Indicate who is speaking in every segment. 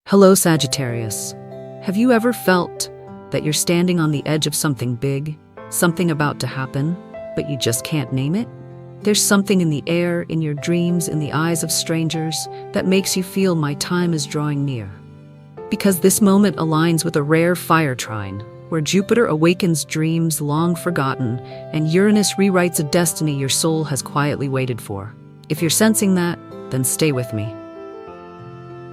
Speaker 1: Hello, Sagittarius. Have you ever felt that you're standing on the edge of something big, something about to happen, but you just can't name it? There's something in the air, in your dreams, in the eyes of strangers, that makes you feel my time is drawing near. Because this moment aligns with a rare fire trine, where Jupiter awakens dreams long forgotten, and Uranus rewrites a destiny your soul has quietly waited for. If you're sensing that, then stay with me.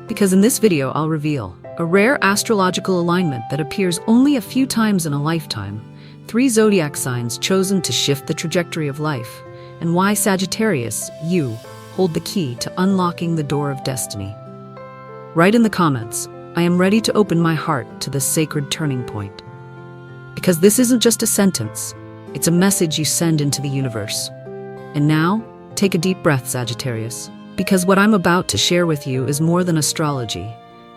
Speaker 1: Because in this video I'll reveal a rare astrological alignment that appears only a few times in a lifetime, 3 zodiac signs chosen to shift the trajectory of life, and why Sagittarius, you, hold the key to unlocking the door of destiny. Write in the comments, I am ready to open my heart to this sacred turning point. Because this isn't just a sentence, it's a message you send into the universe. And now, take a deep breath, Sagittarius. Because what I'm about to share with you is more than astrology.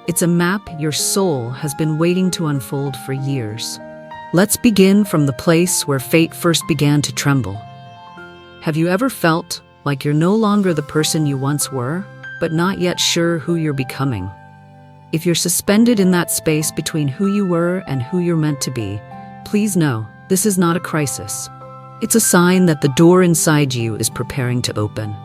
Speaker 1: It's a map your soul has been waiting to unfold for years. Let's begin from the place where fate first began to tremble. Have you ever felt like you're no longer the person you once were, but not yet sure who you're becoming? If you're suspended in that space between who you were and who you're meant to be, please know this is not a crisis. It's a sign that the door inside you is preparing to open.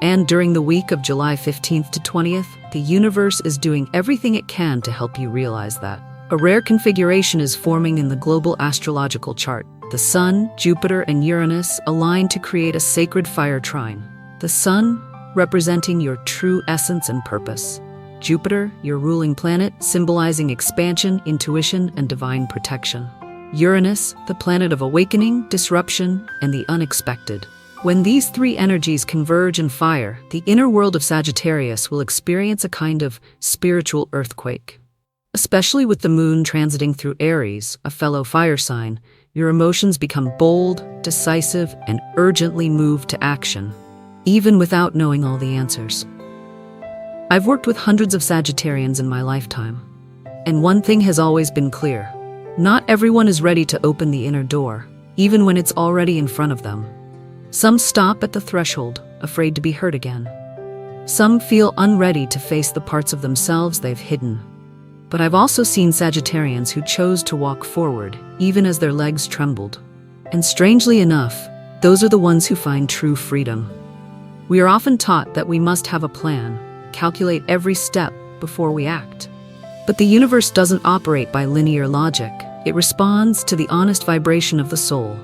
Speaker 1: And during the week of July 15th to 20th, the universe is doing everything it can to help you realize that. A rare configuration is forming in the global astrological chart. The Sun, Jupiter, and Uranus align to create a sacred fire trine. The Sun, representing your true essence and purpose. Jupiter, your ruling planet, symbolizing expansion, intuition, and divine protection. Uranus, the planet of awakening, disruption, and the unexpected. When these 3 energies converge and fire, the inner world of Sagittarius will experience a kind of spiritual earthquake. Especially with the moon transiting through Aries, a fellow fire sign, your emotions become bold, decisive, and urgently move to action, even without knowing all the answers. I've worked with hundreds of Sagittarians in my lifetime, and one thing has always been clear. Not everyone is ready to open the inner door, even when it's already in front of them. Some stop at the threshold, afraid to be hurt again. Some feel unready to face the parts of themselves they've hidden. But I've also seen Sagittarians who chose to walk forward, even as their legs trembled. And strangely enough, those are the ones who find true freedom. We are often taught that we must have a plan, calculate every step before we act. But the universe doesn't operate by linear logic. It responds to the honest vibration of the soul.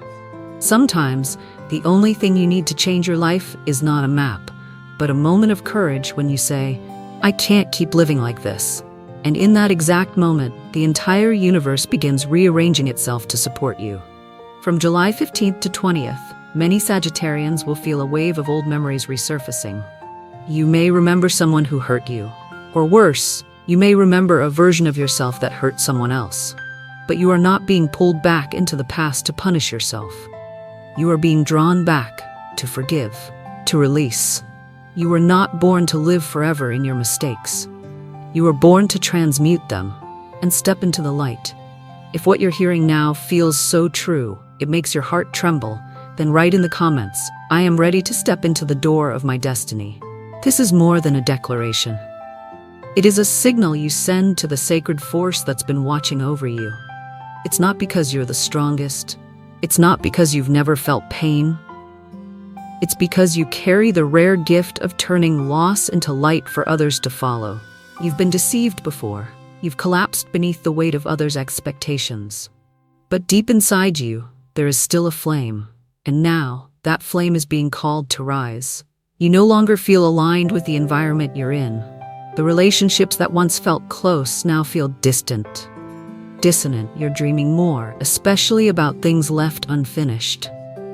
Speaker 1: Sometimes, the only thing you need to change your life is not a map, but a moment of courage when you say, I can't keep living like this. And in that exact moment, the entire universe begins rearranging itself to support you. From July 15th to 20th, many Sagittarians will feel a wave of old memories resurfacing. You may remember someone who hurt you. Or worse, you may remember a version of yourself that hurt someone else. But you are not being pulled back into the past to punish yourself. You are being drawn back to forgive, to release. You were not born to live forever in your mistakes. You were born to transmute them and step into the light. If what you're hearing now feels so true, it makes your heart tremble, then write in the comments, I am ready to step into the door of my destiny. This is more than a declaration. It is a signal you send to the sacred force that's been watching over you. It's not because you're the strongest. It's not because you've never felt pain. It's because you carry the rare gift of turning loss into light for others to follow. You've been deceived before. You've collapsed beneath the weight of others' expectations. But deep inside you, there is still a flame. And now, that flame is being called to rise. You no longer feel aligned with the environment you're in. The relationships that once felt close now feel distant. Dissonant, you're dreaming more, especially about things left unfinished.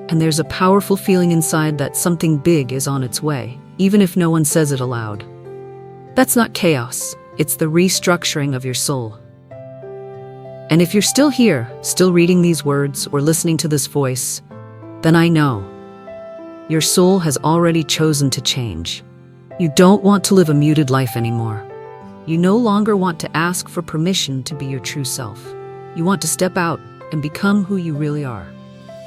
Speaker 1: And there's a powerful feeling inside that something big is on its way, even if no one says it aloud. That's not chaos, it's the restructuring of your soul. And if you're still here, still reading these words or listening to this voice, then I know your soul has already chosen to change. You don't want to live a muted life anymore. You no longer want to ask for permission to be your true self. You want to step out and become who you really are.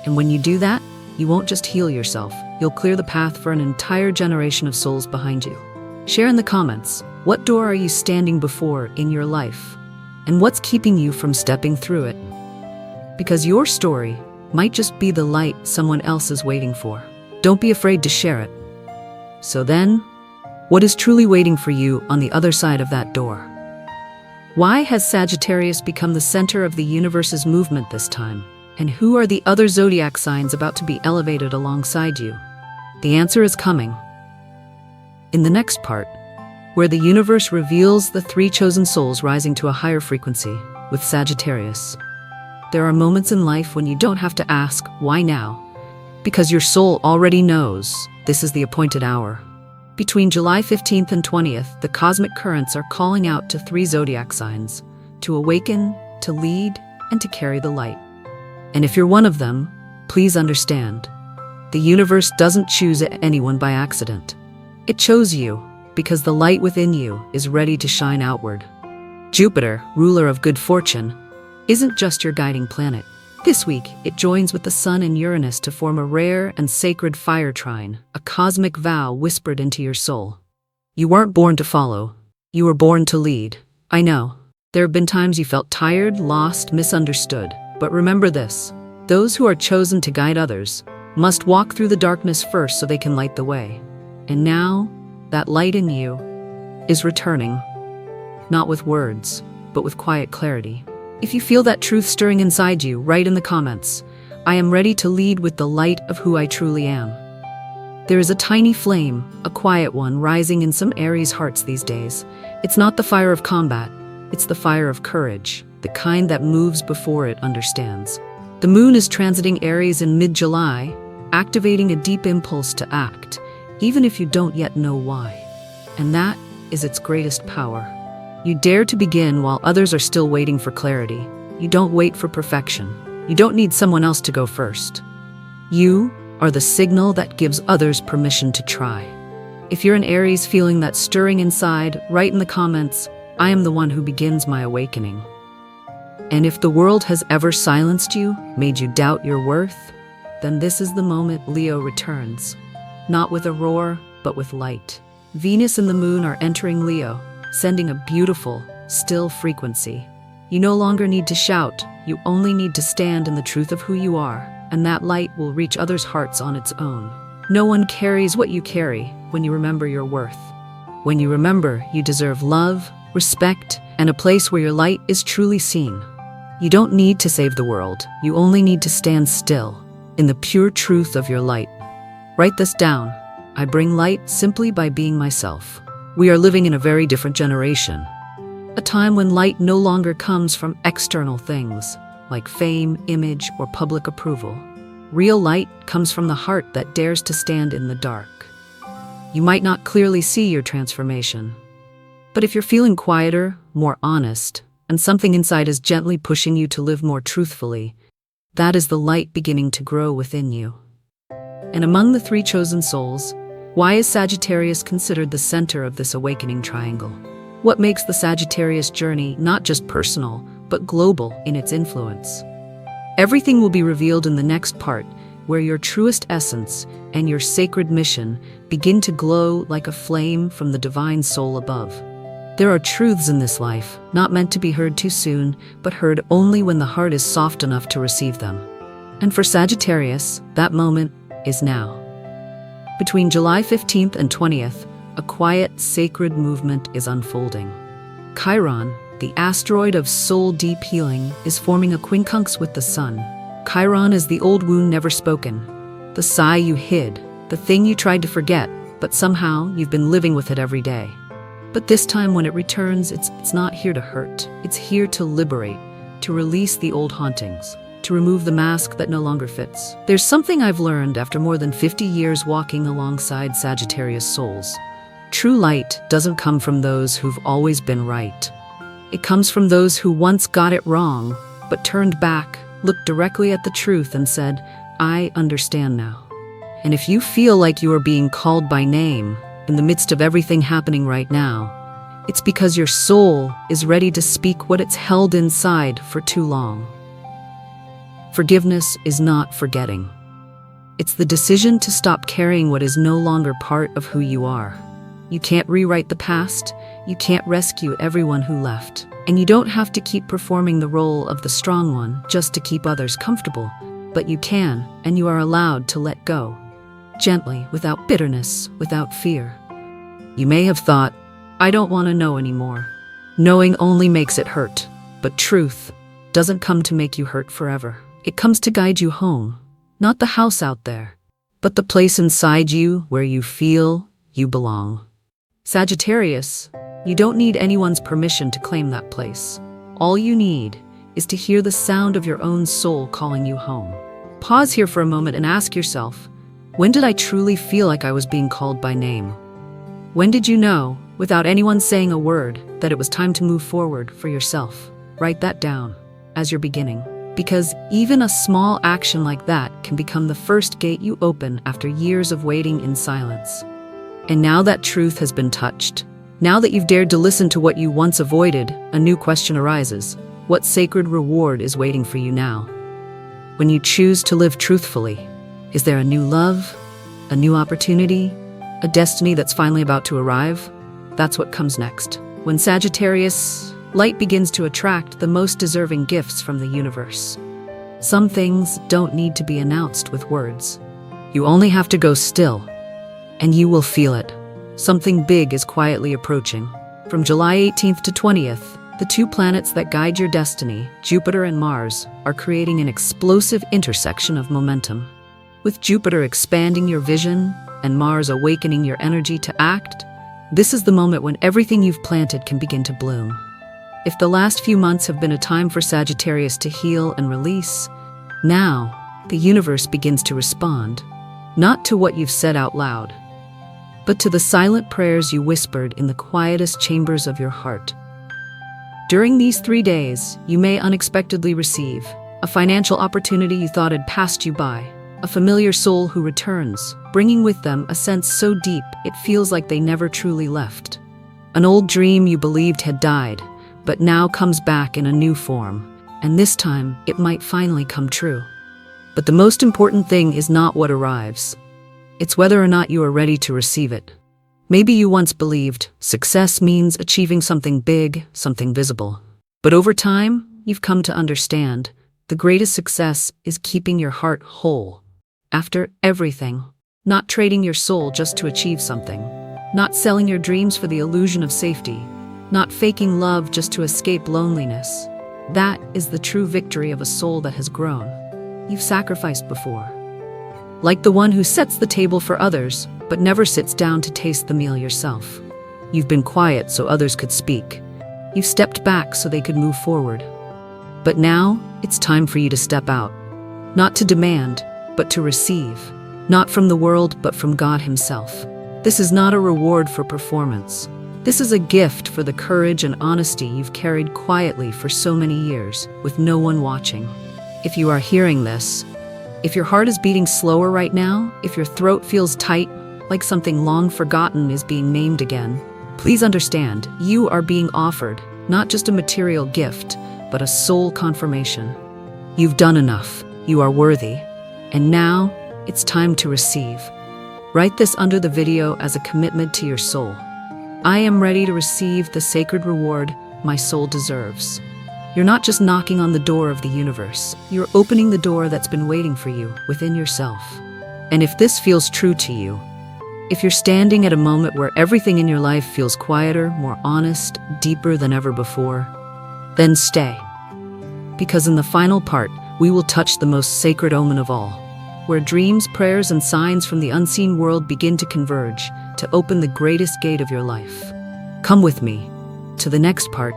Speaker 1: And when you do that, you won't just heal yourself, you'll clear the path for an entire generation of souls behind you. Share in the comments, What door are you standing before in your life? And what's keeping you from stepping through it? Because your story might just be the light someone else is waiting for. Don't be afraid to share it. So then, what is truly waiting for you on the other side of that door? Why has Sagittarius become the center of the universe's movement this time? And who are the other zodiac signs about to be elevated alongside you? The answer is coming. In the next part, where the universe reveals the 3 chosen souls rising to a higher frequency with Sagittarius. There are moments in life when you don't have to ask, why now? Because your soul already knows this is the appointed hour. Between July 15th and 20th, the cosmic currents are calling out to 3 zodiac signs to awaken, to lead, and to carry the light. And if you're one of them, please understand, the universe doesn't choose anyone by accident. It chose you because the light within you is ready to shine outward. Jupiter, ruler of good fortune, isn't just your guiding planet. This week, it joins with the Sun and Uranus to form a rare and sacred fire trine, a cosmic vow whispered into your soul. You weren't born to follow. You were born to lead. I know. There have been times you felt tired, lost, misunderstood. But remember this, those who are chosen to guide others must walk through the darkness first so they can light the way. And now, that light in you is returning, not with words, but with quiet clarity. If you feel that truth stirring inside you, write in the comments, I am ready to lead with the light of who I truly am. There is a tiny flame, a quiet one, rising in some Aries hearts these days. It's not the fire of combat, it's the fire of courage, the kind that moves before it understands. The moon is transiting Aries in mid-July, activating a deep impulse to act, even if you don't yet know why. And that is its greatest power. You dare to begin while others are still waiting for clarity. You don't wait for perfection. You don't need someone else to go first. You are the signal that gives others permission to try. If you're an Aries feeling that stirring inside, write in the comments, I am the one who begins my awakening. And if the world has ever silenced you, made you doubt your worth, then this is the moment Leo returns. Not with a roar, but with light. Venus and the moon are entering Leo, sending a beautiful, still frequency. You no longer need to shout, you only need to stand in the truth of who you are, and that light will reach others' hearts on its own. No one carries what you carry when you remember your worth. When you remember you deserve love, respect, and a place where your light is truly seen. You don't need to save the world, you only need to stand still in the pure truth of your light. Write this down. I bring light simply by being myself. We are living in a very different generation. A time when light no longer comes from external things, like fame, image, or public approval. Real light comes from the heart that dares to stand in the dark. You might not clearly see your transformation, but if you're feeling quieter, more honest, and something inside is gently pushing you to live more truthfully, that is the light beginning to grow within you. And among the 3 chosen souls, why is Sagittarius considered the center of this awakening triangle? What makes the Sagittarius journey not just personal, but global in its influence? Everything will be revealed in the next part, where your truest essence and your sacred mission begin to glow like a flame from the divine soul above. There are truths in this life, not meant to be heard too soon, but heard only when the heart is soft enough to receive them. And for Sagittarius, that moment is now. Between July 15th and 20th, a quiet, sacred movement is unfolding. Chiron, the asteroid of soul-deep healing, is forming a quincunx with the sun. Chiron is the old wound never spoken, the sigh you hid, the thing you tried to forget, but somehow you've been living with it every day. But this time when it returns, it's not here to hurt. It's here to liberate, to release the old hauntings, to remove the mask that no longer fits. There's something I've learned after more than 50 years walking alongside Sagittarius souls. True light doesn't come from those who've always been right. It comes from those who once got it wrong, but turned back, looked directly at the truth and said, I understand now. And if you feel like you are being called by name in the midst of everything happening right now, it's because your soul is ready to speak what it's held inside for too long. Forgiveness is not forgetting. It's the decision to stop carrying what is no longer part of who you are. You can't rewrite the past, you can't rescue everyone who left. And you don't have to keep performing the role of the strong one just to keep others comfortable. But you can, and you are allowed to let go. Gently, without bitterness, without fear. You may have thought, I don't want to know anymore. Knowing only makes it hurt. But truth doesn't come to make you hurt forever. It comes to guide you home. Not the house out there, but the place inside you where you feel you belong. Sagittarius, you don't need anyone's permission to claim that place. All you need is to hear the sound of your own soul calling you home. Pause here for a moment and ask yourself, when did I truly feel like I was being called by name? When did you know, without anyone saying a word, that it was time to move forward for yourself? Write that down as your beginning, because even a small action like that can become the first gate you open after years of waiting in silence. And now that truth has been touched, now that you've dared to listen to what you once avoided, a new question arises. What sacred reward is waiting for you now? When you choose to live truthfully, is there a new love, a new opportunity, a destiny that's finally about to arrive? That's what comes next. When Sagittarius, light begins to attract the most deserving gifts from the universe. Some things don't need to be announced with words. You only have to go still, and you will feel it. Something big is quietly approaching. From July 18th to 20th, the two planets that guide your destiny, Jupiter and Mars, are creating an explosive intersection of momentum. With Jupiter expanding your vision and Mars awakening your energy to act, this is the moment when everything you've planted can begin to bloom. If the last few months have been a time for Sagittarius to heal and release, now the universe begins to respond, not to what you've said out loud, but to the silent prayers you whispered in the quietest chambers of your heart. During these 3 days, you may unexpectedly receive a financial opportunity you thought had passed you by, a familiar soul who returns, bringing with them a sense so deep it feels like they never truly left. An old dream you believed had died, but now comes back in a new form, and this time it might finally come true. But the most important thing is not what arrives. It's whether or not you are ready to receive it. Maybe you once believed success means achieving something big, something visible. But over time, you've come to understand the greatest success is keeping your heart whole. After everything, not trading your soul just to achieve something, not selling your dreams for the illusion of safety, not faking love just to escape loneliness. That is the true victory of a soul that has grown. You've sacrificed before. Like the one who sets the table for others, but never sits down to taste the meal yourself. You've been quiet so others could speak. You've stepped back so they could move forward. But now, it's time for you to step out. Not to demand, but to receive. Not from the world, but from God Himself. This is not a reward for performance. This is a gift for the courage and honesty you've carried quietly for so many years, with no one watching. If you are hearing this, if your heart is beating slower right now, if your throat feels tight, like something long forgotten is being named again, please understand, you are being offered not just a material gift, but a soul confirmation. You've done enough. You are worthy. And now, it's time to receive. Write this under the video as a commitment to your soul. I am ready to receive the sacred reward my soul deserves. You're not just knocking on the door of the universe. You're opening the door that's been waiting for you within yourself. And if this feels true to you, if you're standing at a moment where everything in your life feels quieter, more honest, deeper than ever before, then stay. Because in the final part, we will touch the most sacred omen of all, where dreams, prayers, and signs from the unseen world begin to converge to open the greatest gate of your life. Come with me to the next part,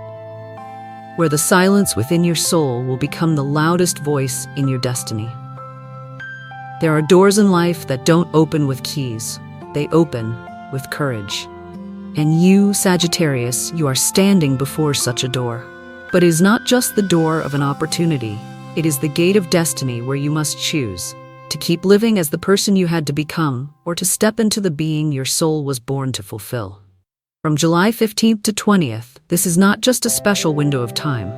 Speaker 1: where the silence within your soul will become the loudest voice in your destiny. There are doors in life that don't open with keys. They open with courage. And you, Sagittarius, you are standing before such a door. But it is not just the door of an opportunity. It is the gate of destiny where you must choose to keep living as the person you had to become, or to step into the being your soul was born to fulfill. From July 15th to 20th, this is not just a special window of time.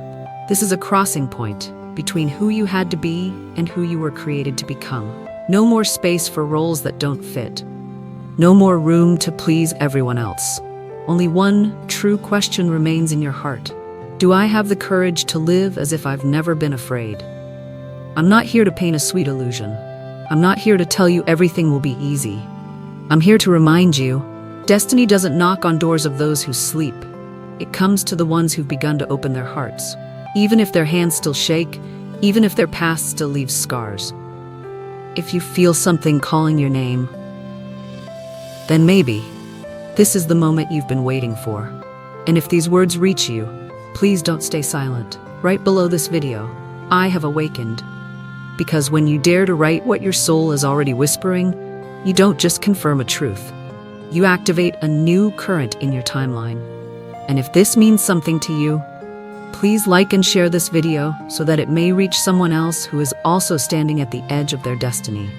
Speaker 1: This is a crossing point between who you had to be and who you were created to become. No more space for roles that don't fit. No more room to please everyone else. Only one true question remains in your heart. Do I have the courage to live as if I've never been afraid? I'm not here to paint a sweet illusion. I'm not here to tell you everything will be easy. I'm here to remind you, destiny doesn't knock on doors of those who sleep. It comes to the ones who've begun to open their hearts, even if their hands still shake, even if their past still leaves scars. If you feel something calling your name, then maybe this is the moment you've been waiting for. And if these words reach you, please don't stay silent. Right below this video, I have awakened. Because when you dare to write what your soul is already whispering, you don't just confirm a truth. You activate a new current in your timeline. And if this means something to you, please like and share this video so that it may reach someone else who is also standing at the edge of their destiny.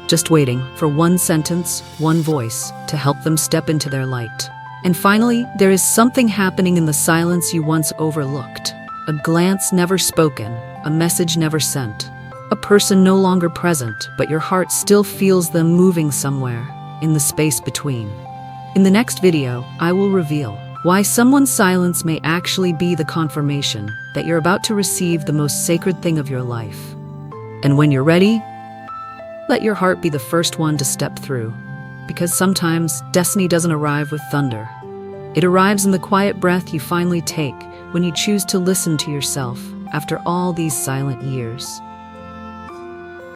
Speaker 1: Just waiting for one sentence, one voice to help them step into their light. And finally, there is something happening in the silence you once overlooked. A glance never spoken, a message never sent. A person no longer present, but your heart still feels them moving somewhere in the space between. In the next video, I will reveal why someone's silence may actually be the confirmation that you're about to receive the most sacred thing of your life. And when you're ready, let your heart be the first one to step through. Because sometimes destiny doesn't arrive with thunder. It arrives in the quiet breath you finally take when you choose to listen to yourself after all these silent years.